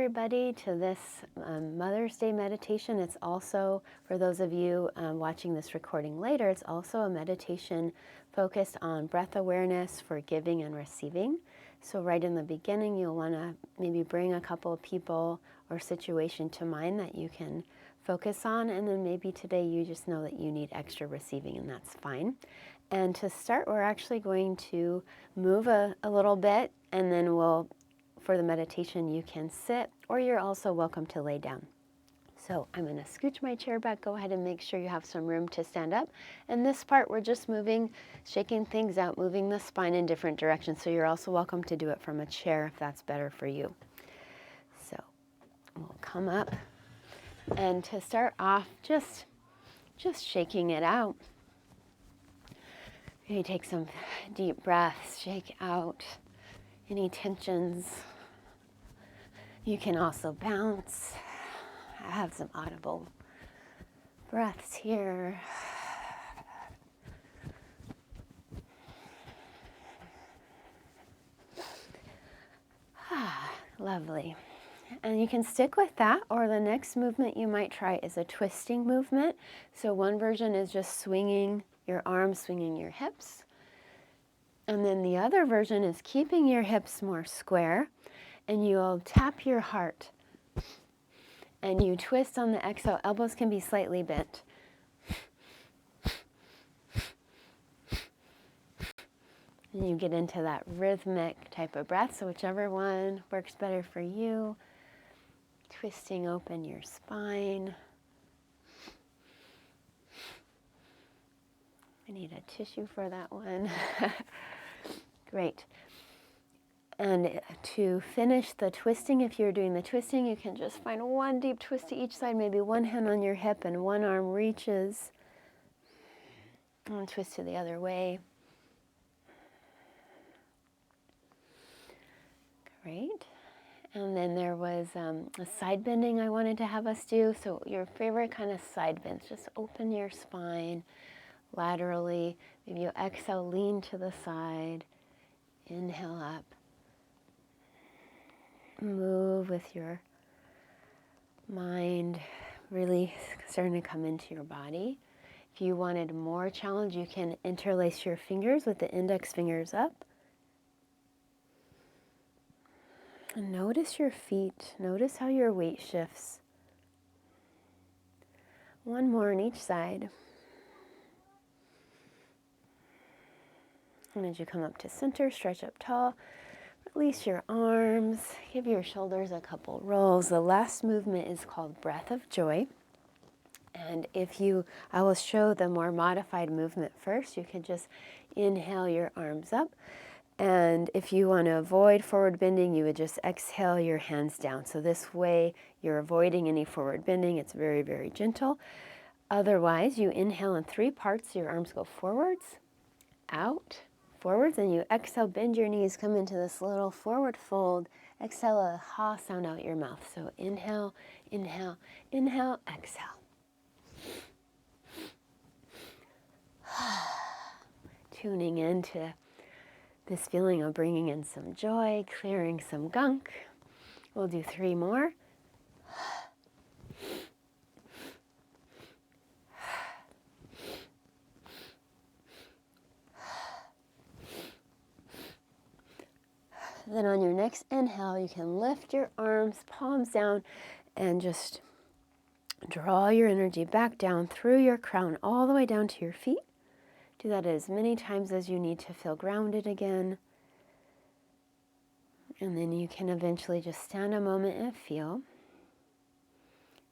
everybody to this Mother's Day meditation. It's also, for those of you watching this recording later, it's also a meditation focused on breath awareness for giving and receiving. So right in the beginning, you'll want to maybe bring a couple of people or situation to mind that you can focus on, and then maybe today you just know that you need extra receiving, and that's fine. And to start, we're actually going to move a little bit, and then for the meditation, you can sit, or you're also welcome to lay down. So I'm going to scooch my chair back. Go ahead and make sure you have some room to stand up. And this part, we're just moving, shaking things out, moving the spine in different directions. So you're also welcome to do it from a chair if that's better for you. So we'll come up. And to start off, just shaking it out. You take some deep breaths, shake out any tensions. You can also bounce. I have some audible breaths here. Lovely. And you can stick with that, or the next movement you might try is a twisting movement. So one version is just swinging your arms, swinging your hips. And then the other version is keeping your hips more square, and you'll tap your heart. And you twist on the exhale. Elbows can be slightly bent. And you get into that rhythmic type of breath, so whichever one works better for you. Twisting open your spine. I need a tissue for that one. Great. And to finish the twisting, if you're doing the twisting, you can just find one deep twist to each side, maybe one hand on your hip and one arm reaches. And twist to the other way. Great. And then there was a side bending I wanted to have us do. So your favorite kind of side bends. Just open your spine laterally. Maybe you exhale, lean to the side. Inhale up. Move with your mind really starting to come into your body. If you wanted more challenge, you can interlace your fingers with the index fingers up. And notice your feet. Notice how your weight shifts. One more on each side. And as you come up to center, stretch up tall. Release your arms. Give your shoulders a couple rolls. The last movement is called Breath of Joy. And I will show the more modified movement first. You can just inhale your arms up. And if you want to avoid forward bending, you would just exhale your hands down. So this way you're avoiding any forward bending. It's very, very gentle. Otherwise, you inhale in 3 parts. Your arms go forwards, out, forwards, and you exhale, bend your knees, come into this little forward fold. Exhale a ha sound out your mouth. So inhale, inhale, inhale, exhale. Tuning into this feeling of bringing in some joy, clearing some gunk. We'll do 3 more. Then on your next inhale, you can lift your arms, palms down, and just draw your energy back down through your crown all the way down to your feet. Do that as many times as you need to feel grounded again. And then you can eventually just stand a moment and feel,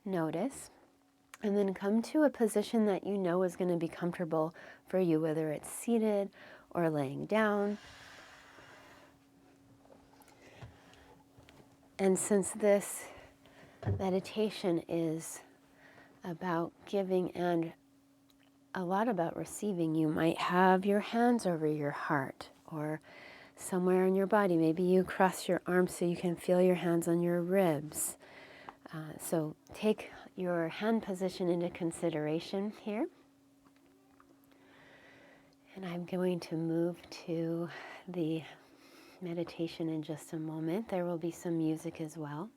notice, and then come to a position that you know is going to be comfortable for you, whether it's seated or laying down. And since this meditation is about giving and a lot about receiving, you might have your hands over your heart or somewhere in your body. Maybe you cross your arms so you can feel your hands on your ribs. So take your hand position into consideration here. And I'm going to move to the meditation in just a moment. There will be some music as well.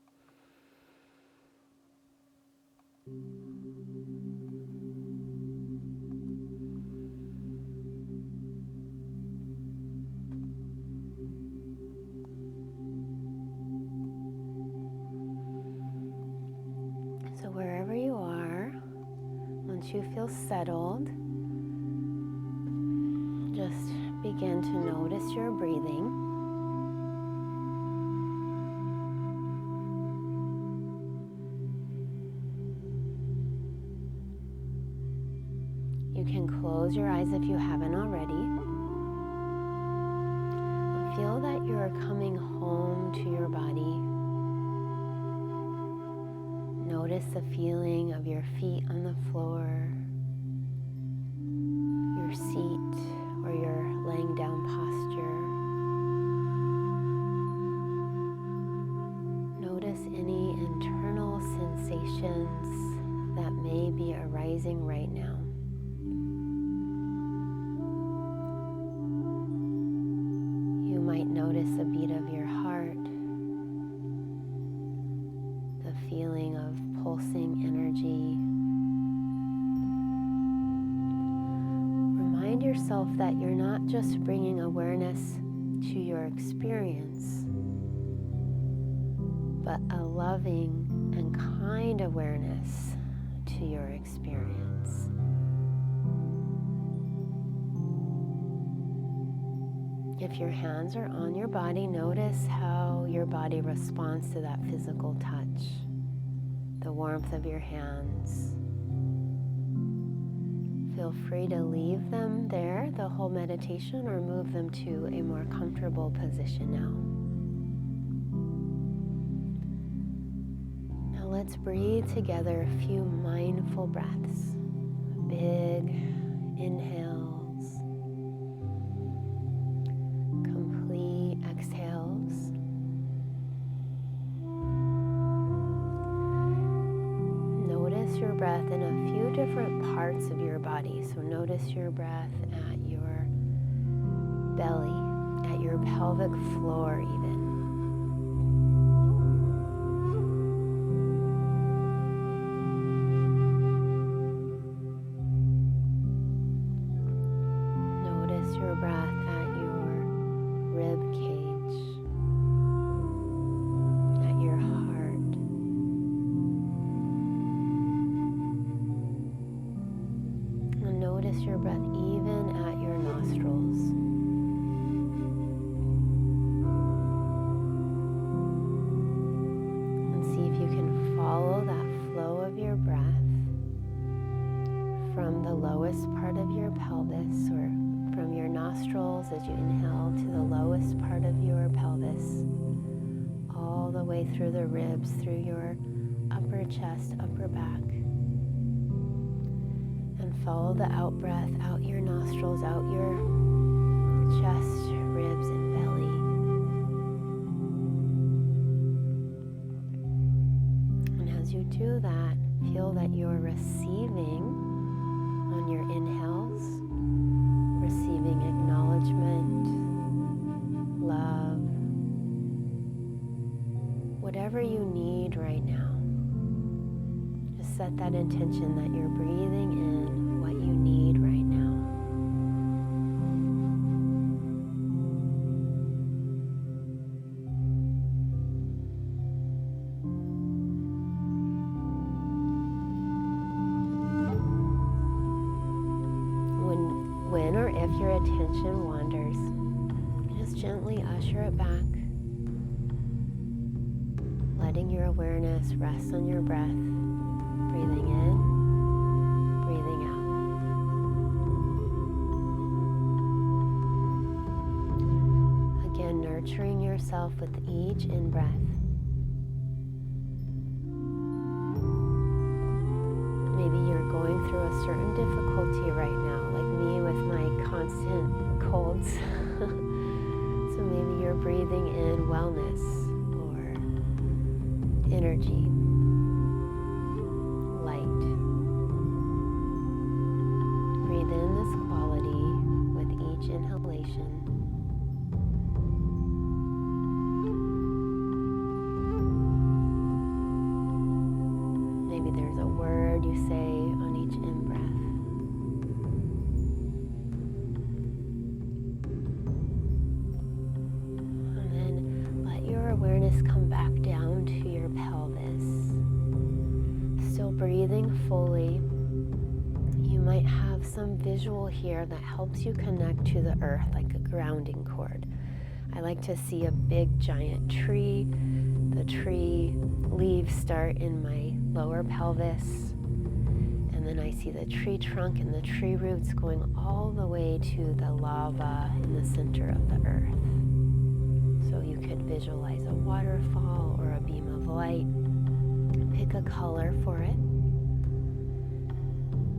So wherever you are, once you feel settled, just begin to notice your breathing. You can close your eyes if you haven't already. And feel that you're coming home to your body. Notice the feeling of your feet on the floor, your seat or your laying down posture. Notice any internal sensations that may be arising right now. You might notice the beat of your heart, the feeling of pulsing energy. Remind yourself that you're not just bringing awareness to your experience, but a loving and kind awareness to your experience. If your hands are on your body, notice how your body responds to that physical touch, the warmth of your hands. Feel free to leave them there the whole meditation or move them to a more comfortable position now. Now let's breathe together a few mindful breaths. Big inhales, complete exhales. Notice your breath in a few different parts of your body. So notice your breath at your belly, at your pelvic floor even. Notice your breath at your rib cage, at your heart. And notice your breath even at your nostrils. And see if you can follow that flow of your breath from the lowest part of your pelvis, or from your nostrils as you inhale to the lowest part of your pelvis, all the way through the ribs, through your upper chest, upper back. And follow the out breath out your nostrils, out your chest, ribs, and belly. And as you do that, feel that you're receiving on your inhales, receiving acknowledgement, love, whatever you need right now. Just set that intention that you're breathing in what you need right now. When or if your attention wanders, just gently usher it back, letting your awareness rest on your breath, breathing in, breathing out. Again, nurturing yourself with each in-breath. Maybe you're going through a certain difficulty right now, like me with my constant colds. So maybe you're breathing in wellness or energy, light. Breathe in this quality with each inhalation. maybe there's a word you say on each in-breath. And then let your awareness come back down to your pelvis. Still breathing fully. You might have some visual here that helps you connect to the earth, like a grounding cord. I like to see a big giant tree. The tree leaves start in my lower pelvis, and then I see the tree trunk and the tree roots going all the way to the lava in the center of the earth. So you could visualize a waterfall or a beam of light. Pick a color for it.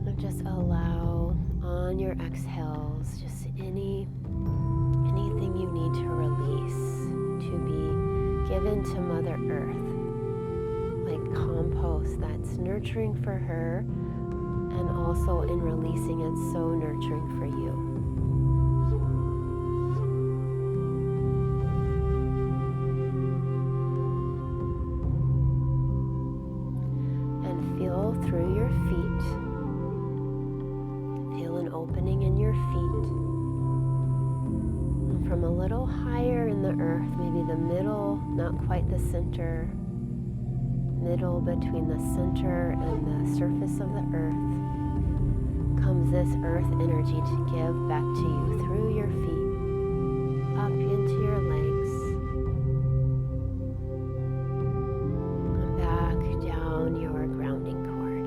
And just allow on your exhales just anything you need to release, to be given to Mother Earth, like compost that's nurturing for her, and also in releasing it's so nurturing for you. And feel through your feet. Feel an opening in your feet. And from a little higher in the earth, maybe the middle, not quite the center, middle between the center and the surface of the earth, comes this earth energy to give back to you through your feet, up into your legs, and back down your grounding cord.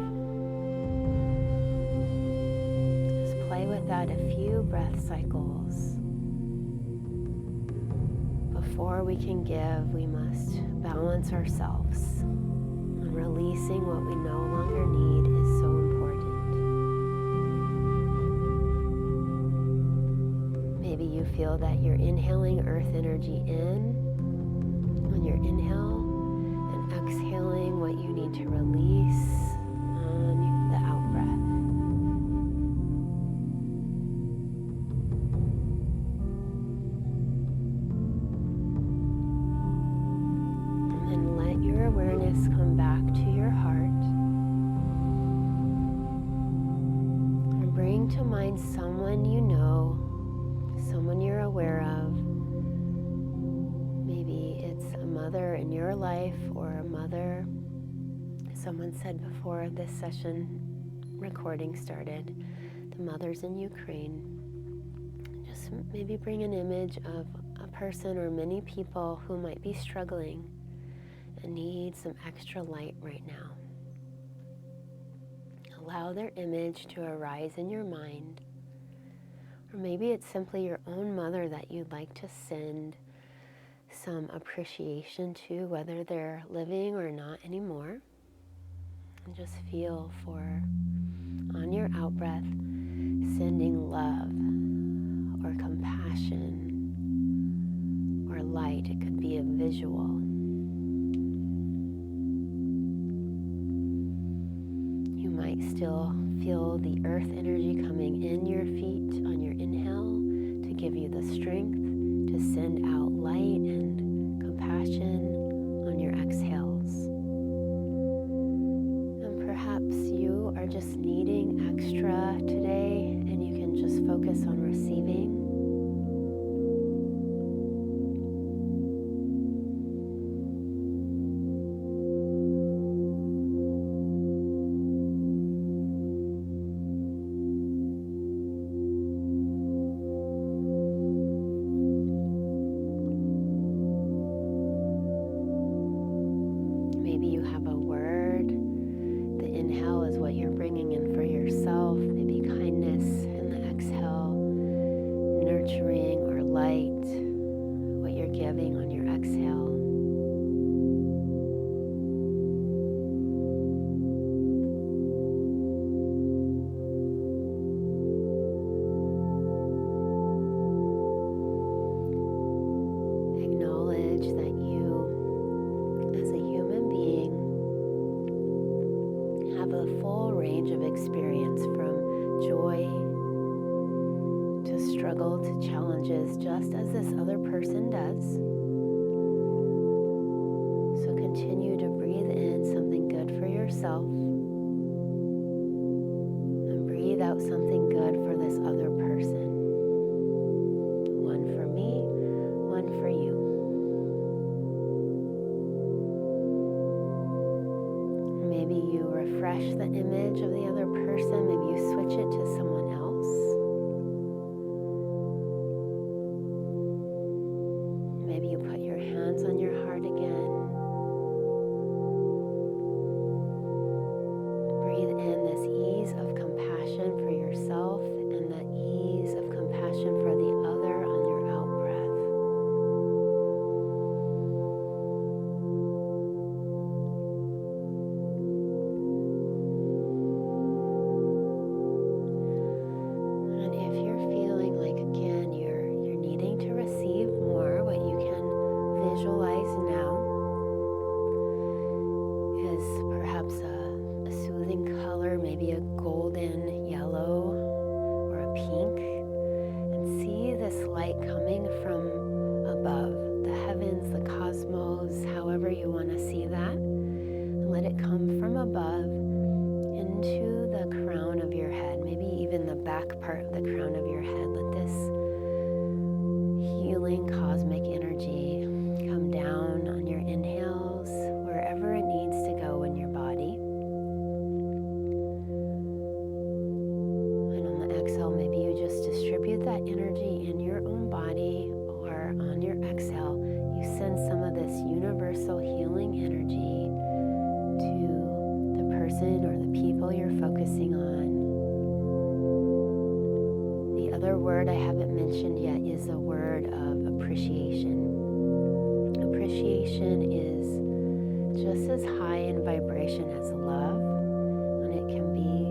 Just play with that a few breath cycles. Before we can give, we must balance ourselves. And releasing what we no longer need is so important. Maybe you feel that you're inhaling earth energy in on your inhale and exhaling what you need to release on the out breath. And then let your awareness come back to your heart. And bring to mind someone you know, someone you're aware of. Maybe it's a mother in your life or a mother. Someone said before this session recording started, the mothers in Ukraine. Just maybe bring an image of a person or many people who might be struggling and need some extra light right now. Allow their image to arise in your mind. Or maybe it's simply your own mother that you'd like to send some appreciation to, whether they're living or not anymore. And just feel for, on your out breath, sending love or compassion or light. It could be a visual. You might still feel the earth energy coming in your feet on your inhale to give you the strength to send out light and compassion on your exhales. And perhaps you are just needing extra today and you can just focus on receiving. Maybe you have a word. The inhale is what you're bringing in for yourself, maybe kindness, and the exhale, nurturing or light, what you're giving on your exhale. Acknowledge that you, as a human being, have a full range of experience from joy to struggle to challenges, just as this other person does. So continue to breathe in something good for yourself yourself. And breathe out something good for this other person. One for me, one for you. Maybe you refresh the image of the other person. Maybe you switch it to someone else. Maybe you put your hands on your heart again. Breathe in this ease of compassion for yourself and the ease of compassion for the other on your out breath. And if you're feeling like, again, you're needing to receive more, what you can visualize now is perhaps a soothing color, maybe a golden yellow or a pink, and see this light coming from above, the heavens, the cosmos, however you want to see that, and let it come from above into the crown of your head, maybe even the back part of the crown of your head. Let this healing cosmic energy come down on your inhales, wherever it needs to go in your body. And on the exhale, maybe you just distribute that energy in your own body, or on your exhale, you send some of this universal healing energy to the person or the people you're focusing on. The other word I haven't mentioned yet is the word of appreciation. Appreciation is just as high in vibration as love, and it can be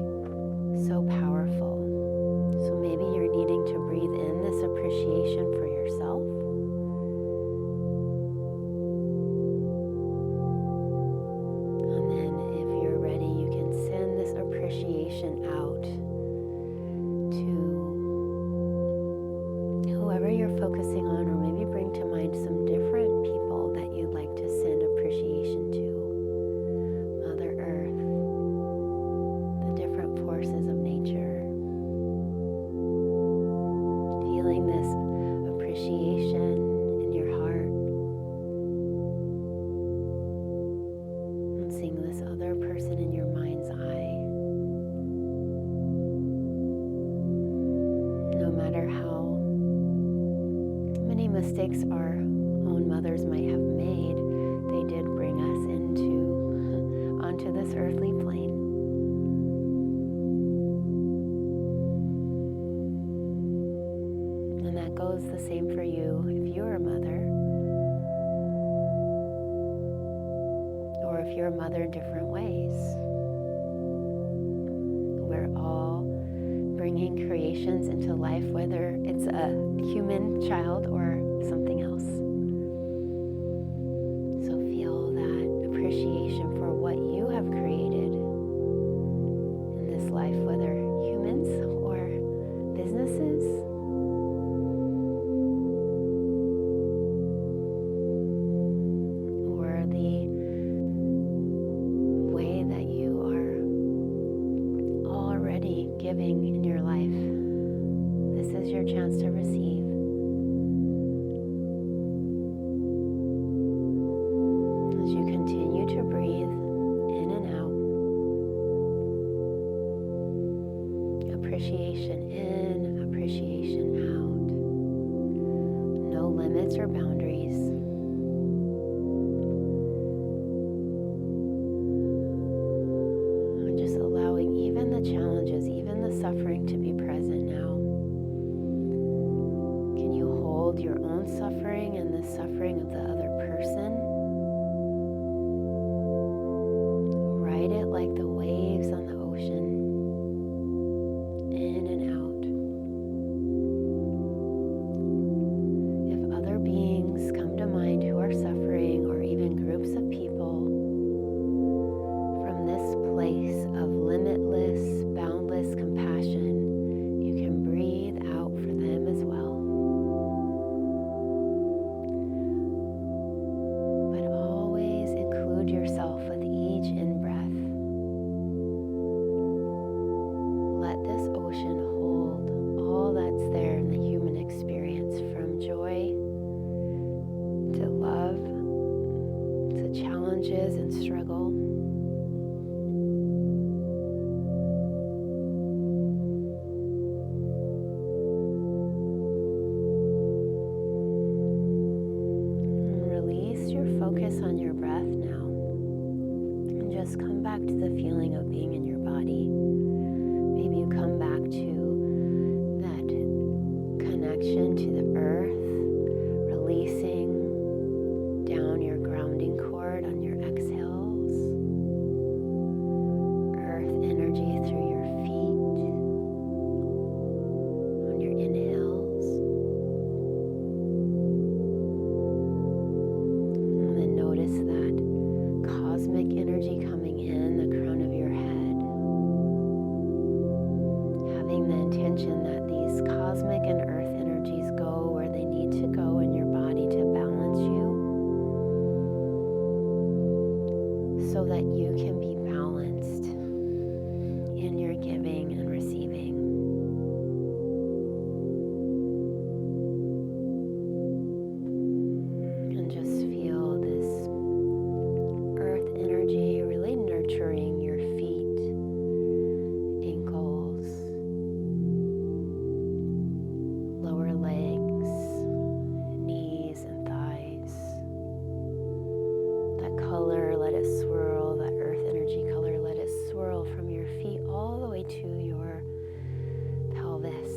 so powerful. So maybe you're needing to breathe in this appreciation for yourself. And then if you're ready, you can send this appreciation out to whoever you're focusing on, or maybe bring to mind some different people that you'd like to send appreciation to. Mother Earth, the different forces of nature. Feeling this appreciation in your heart. And seeing this other person in your mind's eye. No matter how many mistakes our own mothers might have made, they did bring us onto this earthly plane. And that goes the same for you if you're a mother, or if you're a mother in different ways. We're all bringing creations into life, whether it's a human child or something else. So feel that appreciation for what you have created in this life, whether humans or businesses. Or the way that you are already giving in your life. This is your chance to receive. As you continue to breathe in and out, appreciation in, appreciation out. No limits or boundaries. And just allowing even the challenges, even the suffering to be present now. Can you hold your own suffering and the suffering of the other person? Ride it like the waves on the ocean, in and out. If other beings come to mind who are suffering, or even groups of people, from this place of limitless, boundless compassion, struggle. And release your focus on your breath now. And just come back to the feeling of being in your body. Maybe you come back to that connection to the earth, releasing down your grounding cord on your exhales, earth energy through your feet on your inhales, and then notice that cosmic energy coming in the crown of your head, having the intention that these cosmic and earth energies go where they need to go in your body to balance you, so that you can be balanced in your giving and receiving. And just feel this earth energy really nurturing your feet, ankles, lower legs, knees and thighs. That color, let it swirl, that earth energy color, let it swirl from your feet all the way to your pelvis.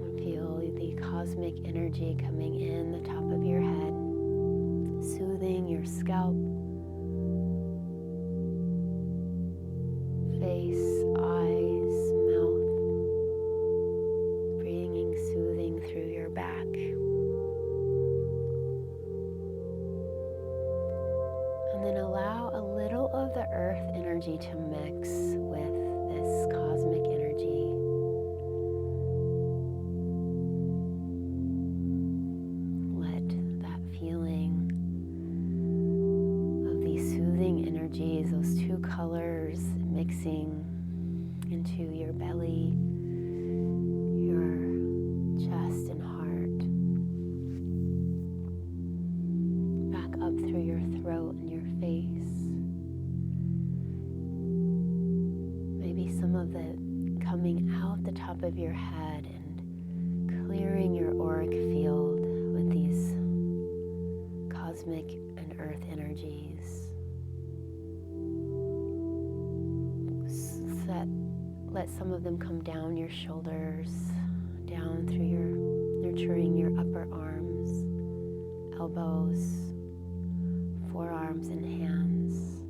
And feel the cosmic energy coming in the top of your head, soothing your scalp, face, eyes, mouth, bringing soothing through your back. And then allow a little of the earth energy to mix with this cosmic energy. Let that feeling of these soothing energies, those two colors mixing into your belly, your chest and heart, back up through your throat and your face. Maybe some of it coming out the top of your head and clearing your auric field with these cosmic and earth energies. Let some of them come down your shoulders, down through your, nurturing your upper arms, elbows, forearms and hands.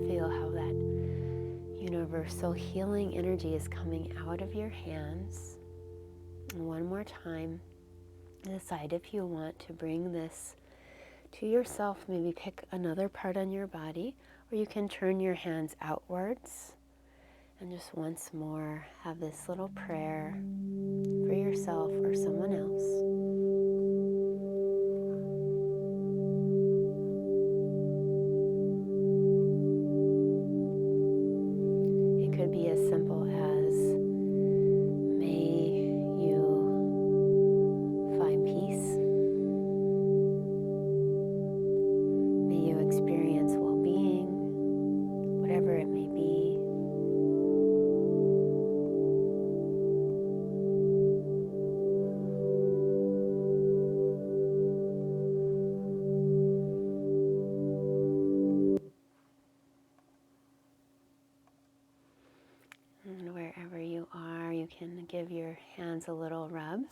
Feel how that universal healing energy is coming out of your hands. And one more time, decide if you want to bring this to yourself. Maybe pick another part on your body, or you can turn your hands outwards and just once more have this little prayer for yourself or someone else. It could be as simple as, may you find peace. May you experience well-being, whatever it may be. And wherever you are, you can give your hands a little rub.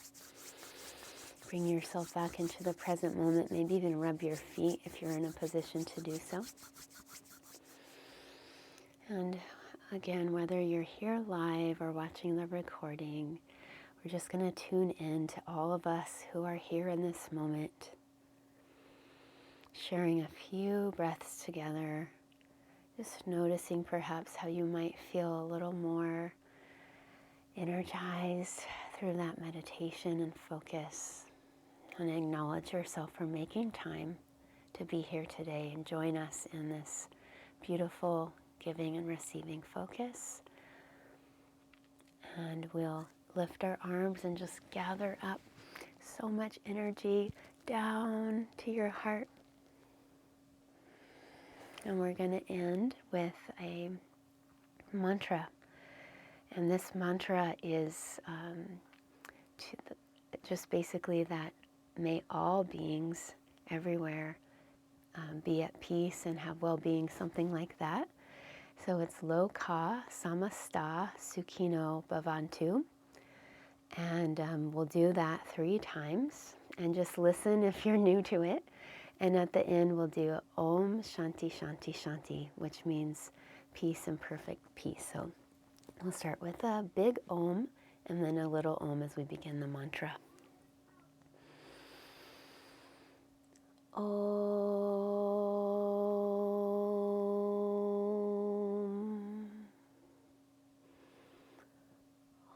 Bring yourself back into the present moment. Maybe even rub your feet if you're in a position to do so. And again, whether you're here live or watching the recording, we're just going to tune in to all of us who are here in this moment, sharing a few breaths together, just noticing perhaps how you might feel a little more energized through that meditation and focus, and acknowledge yourself for making time to be here today and join us in this beautiful giving and receiving focus. And we'll lift our arms and just gather up so much energy down to your heart. And we're going to end with a mantra. And this mantra is just basically that may all beings everywhere be at peace and have well-being, something like that. So it's Loka Samasta Sukhino Bhavantu. And we'll do that 3 times. And just listen if you're new to it. And at the end, we'll do Om Shanti Shanti Shanti, which means peace and perfect peace. So we'll start with a big Om and then a little Om as we begin the mantra. Om.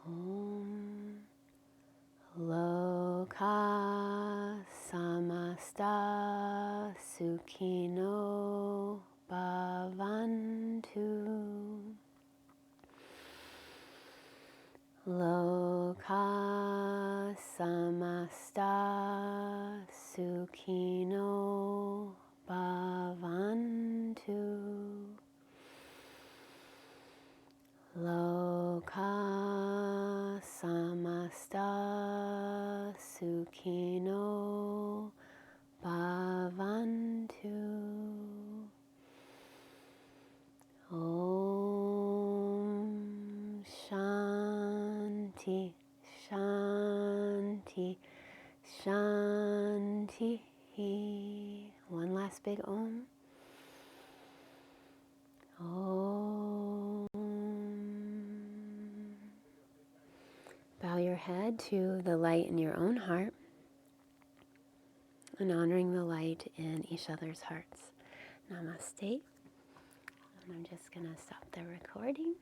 Om. Loka Samasta Sukhino Bhavantu. Loka Samasta Sukhino Bhavantu. Loka Samasta Sukhino Bhavantu. Om Shanti Shanti Shanti. One last big Om. Om. Bow your head to the light in your own heart and honoring the light in each other's hearts. Namaste. And I'm just going to stop the recording.